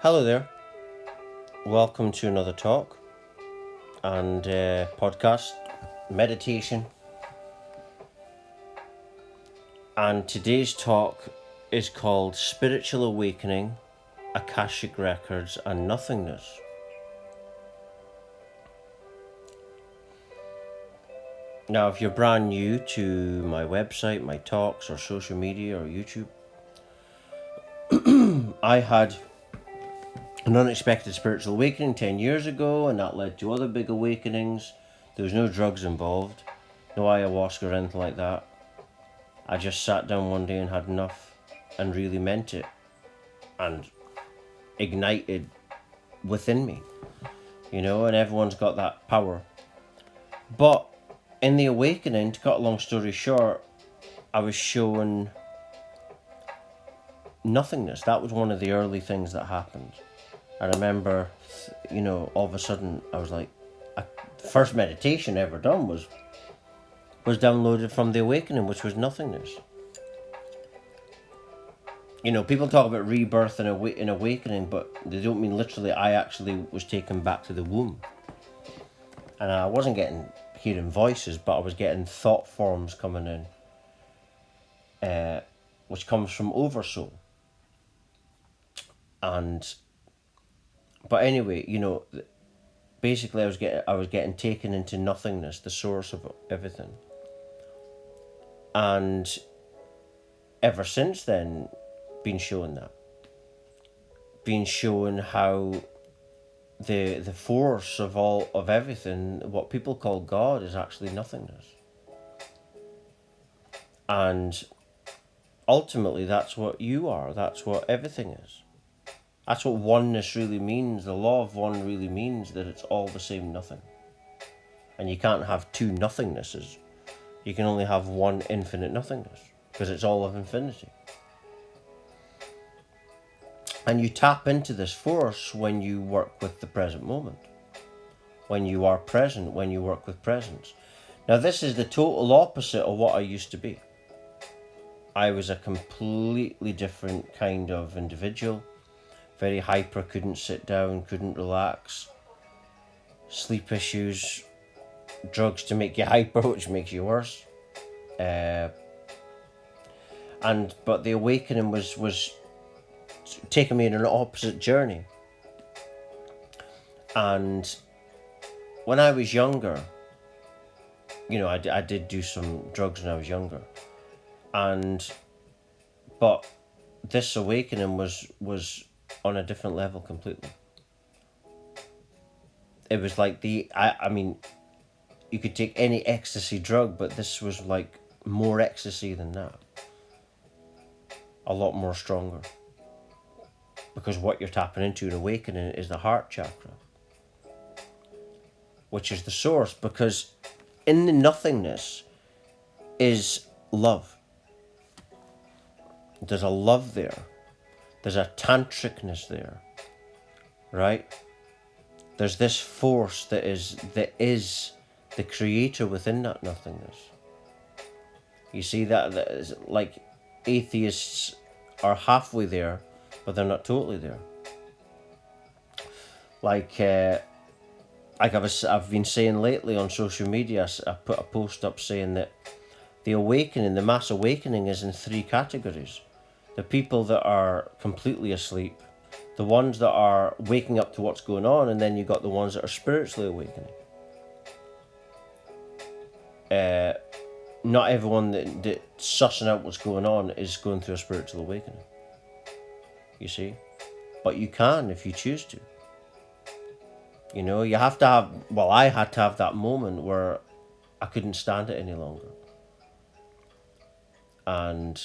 Hello there. Welcome to another talk and podcast, meditation. And today's talk is called Spiritual Awakening, Akashic Records, and Nothingness. Now, if you're brand new to my website, my talks, or social media, or YouTube, I had an unexpected spiritual awakening 10 years ago, and that led to other big awakenings. There was no drugs involved, no ayahuasca or anything like that. I just sat down one day and had enough and really meant it and ignited within me, and everyone's got that power. But in the awakening, to cut a long story short, I was shown nothingness. That was one of the early things that happened. I remember, all of a sudden I was like, the first meditation ever done was downloaded from the awakening, which was nothingness. People talk about rebirth and awakening, but they don't mean literally. I actually was taken back to the womb. And I wasn't hearing voices, but I was getting thought forms coming in, which comes from Oversoul. But anyway, basically I was getting taken into nothingness, the source of everything. And ever since then, been shown how the force of everything, what people call God, is actually nothingness. And ultimately that's what you are, that's what everything is. That's what oneness really means. The law of one really means that it's all the same nothing. And you can't have two nothingnesses. You can only have one infinite nothingness, because it's all of infinity. And you tap into this force when you work with the present moment. When you are present, when you work with presence. Now, this is the total opposite of what I used to be. I was a completely different kind of individual. Very hyper, couldn't sit down, couldn't relax. Sleep issues, drugs to make you hyper, which makes you worse. But the awakening was taking me in an opposite journey. And when I was younger, I did do some drugs when I was younger, but this awakening was on a different level completely. It was like I mean, you could take any ecstasy drug, but this was like more ecstasy than that. A lot more stronger. Because what you're tapping into in awakening is the heart chakra, which is the source, because in the nothingness is love. There's a love there. There's a tantricness there, right? There's this force that is the creator within that nothingness. You see that is like atheists are halfway there, but they're not totally there. I've been saying lately on social media, I put a post up saying that the awakening, the mass awakening, is in three categories. The people that are completely asleep, the ones that are waking up to what's going on, and then you got the ones that are spiritually awakening. Not everyone that's sussing out what's going on is going through a spiritual awakening. You see? But you can if you choose to. You have to have, I had to have that moment where I couldn't stand it any longer. And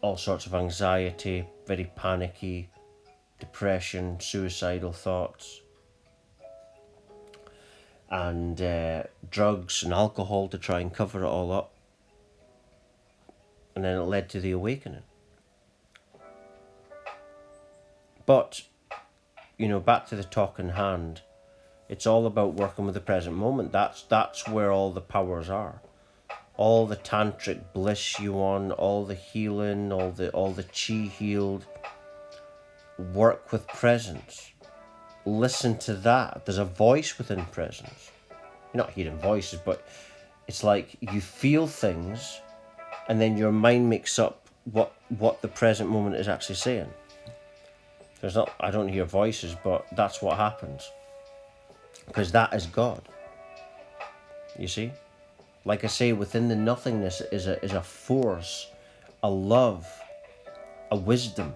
all sorts of anxiety, very panicky, depression, suicidal thoughts, and drugs and alcohol to try and cover it all up. And then it led to the awakening. But, back to the talk in hand, it's all about working with the present moment. That's where all the powers are. All the tantric bliss you want, all the healing, all the chi healed, work with presence. Listen to that. There's a voice within presence. You're not hearing voices, but it's like you feel things and then your mind makes up what the present moment is actually saying. I don't hear voices, but that's what happens. Because that is God. You see? Like I say, within the nothingness is a force, a love, a wisdom.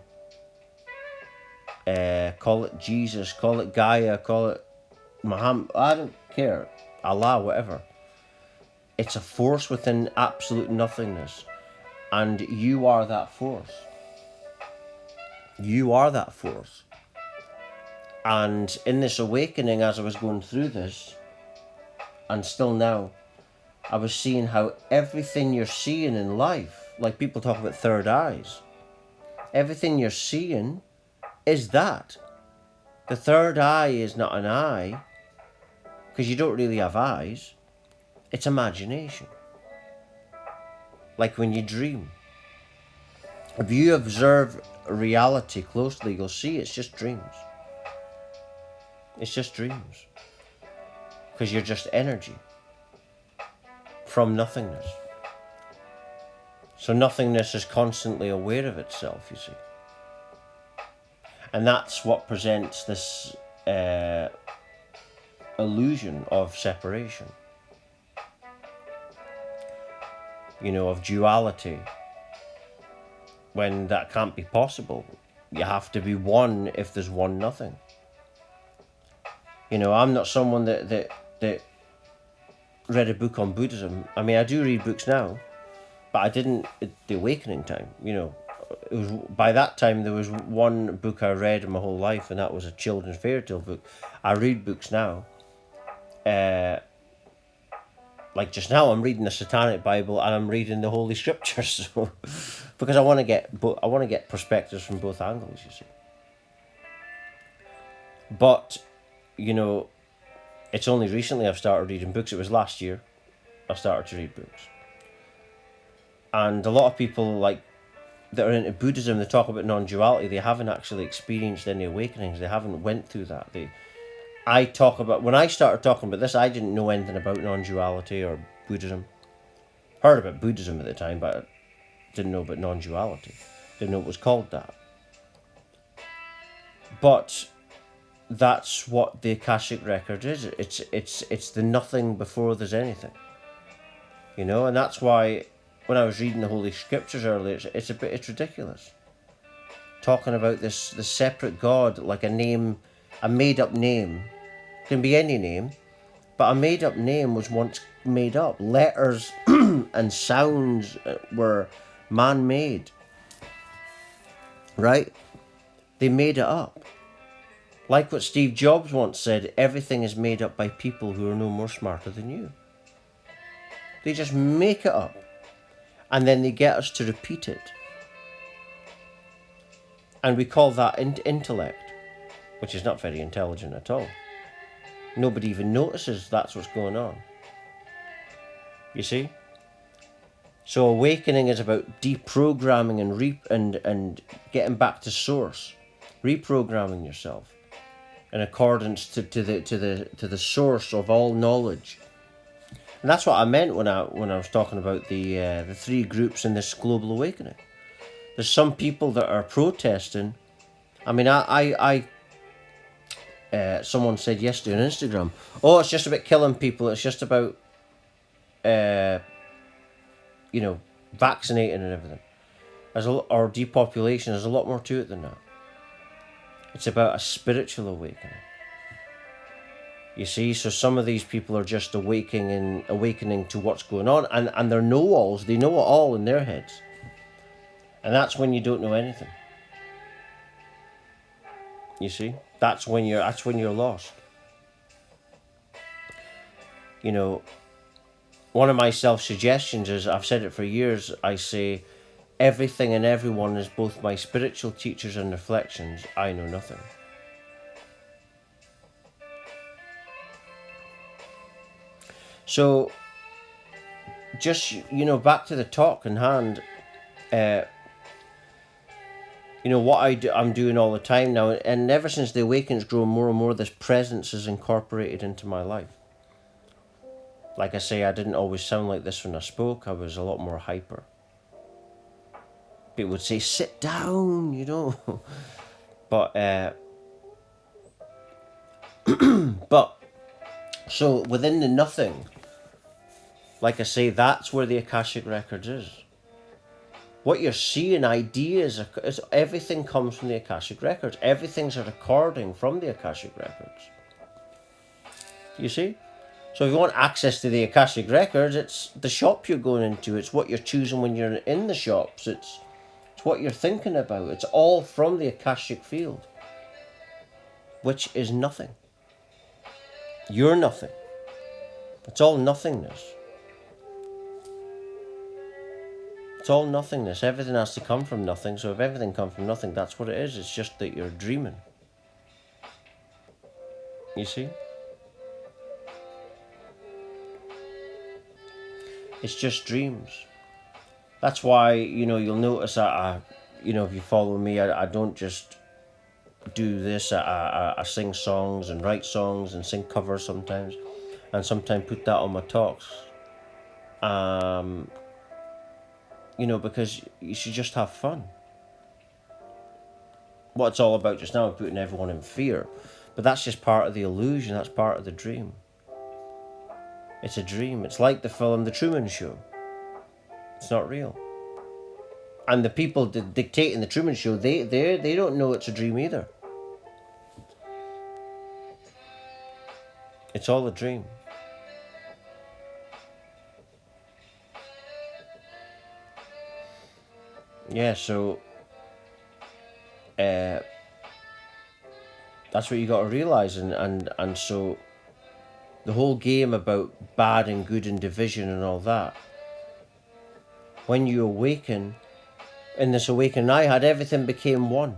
Call it Jesus, call it Gaia, call it Muhammad, I don't care, Allah, whatever. It's a force within absolute nothingness, and you are that force. You are that force. And in this awakening, as I was going through this, and still now, I was seeing how everything you're seeing in life, like people talk about third eyes, everything you're seeing is that. The third eye is not an eye, because you don't really have eyes. It's imagination. Like when you dream. If you observe reality closely, you'll see it's just dreams. It's just dreams. Because you're just energy from nothingness. So nothingness is constantly aware of itself, you see. And that's what presents this illusion of separation. You know, of duality. When that can't be possible. You have to be one if there's one nothing. You know, I'm not someone that read a book on Buddhism. I mean, I do read books now, but I didn't at the awakening time. You know, it was by that time there was one book I read in my whole life, and that was a children's fairy tale book. I read books now. Like just now, I'm reading the Satanic Bible and I'm reading the Holy Scriptures, so, because I want to get perspectives from both angles. You see, but you know, it's only recently I've started reading books. It was last year I started to read books, and a lot of people like that are into Buddhism, they talk about non-duality. They haven't actually experienced any awakenings. They haven't went through that. When I started talking about this, I didn't know anything about non-duality or Buddhism. Heard about Buddhism at the time, but I didn't know about non-duality. Didn't know it was called that. But that's what the akashic record is. It's the nothing before there's anything. You know, and that's why when I was reading the Holy Scriptures earlier, it's ridiculous. Talking about this separate God, like a made up name. Can be any name, but a made up name was once made up. Letters and sounds were man-made, right? They made it up. Like what Steve Jobs once said, everything is made up by people who are no more smarter than you. They just make it up, and then they get us to repeat it. And we call that intellect, which is not very intelligent at all. Nobody even notices that's what's going on. You see? So awakening is about deprogramming and getting back to source, reprogramming yourself in accordance to the source of all knowledge. And that's what I meant when I was talking about the three groups in this global awakening. There's some people that are protesting. I mean, someone said yesterday on Instagram, "Oh, it's just about killing people. It's just about, vaccinating and everything. Or depopulation. There's a lot more to it than that. It's about a spiritual awakening. You see, so some of these people are just awakening to what's going on, and they're know-alls. They know it all in their heads, and that's when you don't know anything. You see, that's when you're lost. You know, one of my self-suggestions is, I've said it for years, I say, everything and everyone is both my spiritual teachers and reflections. I know nothing. So, just, back to the talk in hand, You know, what I'm doing all the time now, and ever since the awakening's grown more and more, this presence is incorporated into my life. Like I say, I didn't always sound like this when I spoke. I was a lot more hyper. People would say, sit down, you know. But, but, so within the nothing, like I say, that's where the Akashic Records is. What you're seeing, ideas, everything comes from the Akashic Records. Everything's a recording from the Akashic Records. You see? So if you want access to the Akashic Records, it's the shop you're going into. It's what you're choosing when you're in the shops. It's what you're thinking about. It's all from the Akashic field, which is nothing. You're nothing. It's all nothingness. It's all nothingness. Everything has to come from nothing. So if everything comes from nothing, that's what it is. It's just that you're dreaming. You see? It's just dreams. That's why, you know, you'll notice that you know, if you follow me, I don't just do this. I sing songs and write songs and sing covers sometimes, and sometimes put that on my talks. You know, because you should just have fun. What it's all about just now is putting everyone in fear, but that's just part of the illusion. That's part of the dream. It's a dream. It's like the film The Truman Show. It's not real. And the people dictating the Truman Show, they don't know it's a dream either. It's all a dream. Yeah, so that's what you got to realize, and so the whole game about bad and good and division and all that. When you awaken, in this awakening I had, everything became one.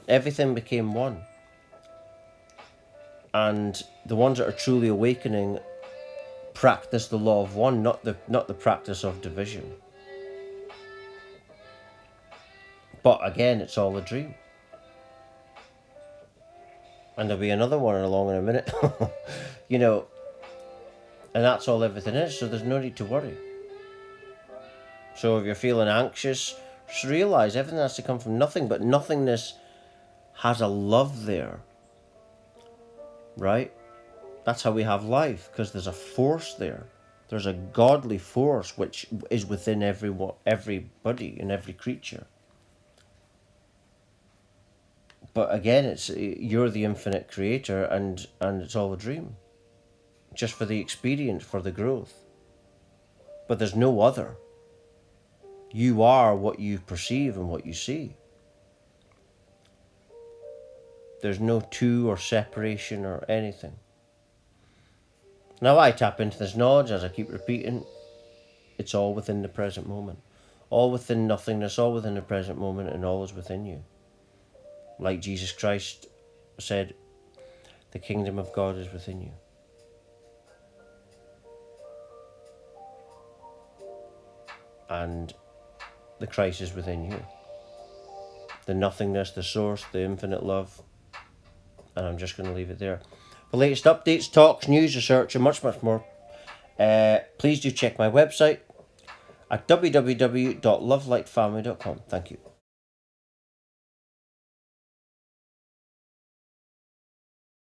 Everything became one. And the ones that are truly awakening practice the law of one, not the practice of division. But again, it's all a dream. And there'll be another one along in a minute. You know, and that's all everything is, so there's no need to worry. So if you're feeling anxious, just realize everything has to come from nothing, but nothingness has a love there. Right? That's how we have life, because there's a force there. There's a godly force which is within everybody and every creature. But again, you're the infinite creator, and it's all a dream. Just for the experience, for the growth. But there's no other. You are what you perceive and what you see. There's no two or separation or anything. Now I tap into this knowledge, as I keep repeating, it's all within the present moment. All within nothingness, all within the present moment, and all is within you. Like Jesus Christ said, the kingdom of God is within you. And the Christ is within you. The nothingness, the source, the infinite love. And I'm just going to leave it there. For latest updates, talks, news, research, and much, much more, please do check my website at www.lovelightfamily.com. Thank you.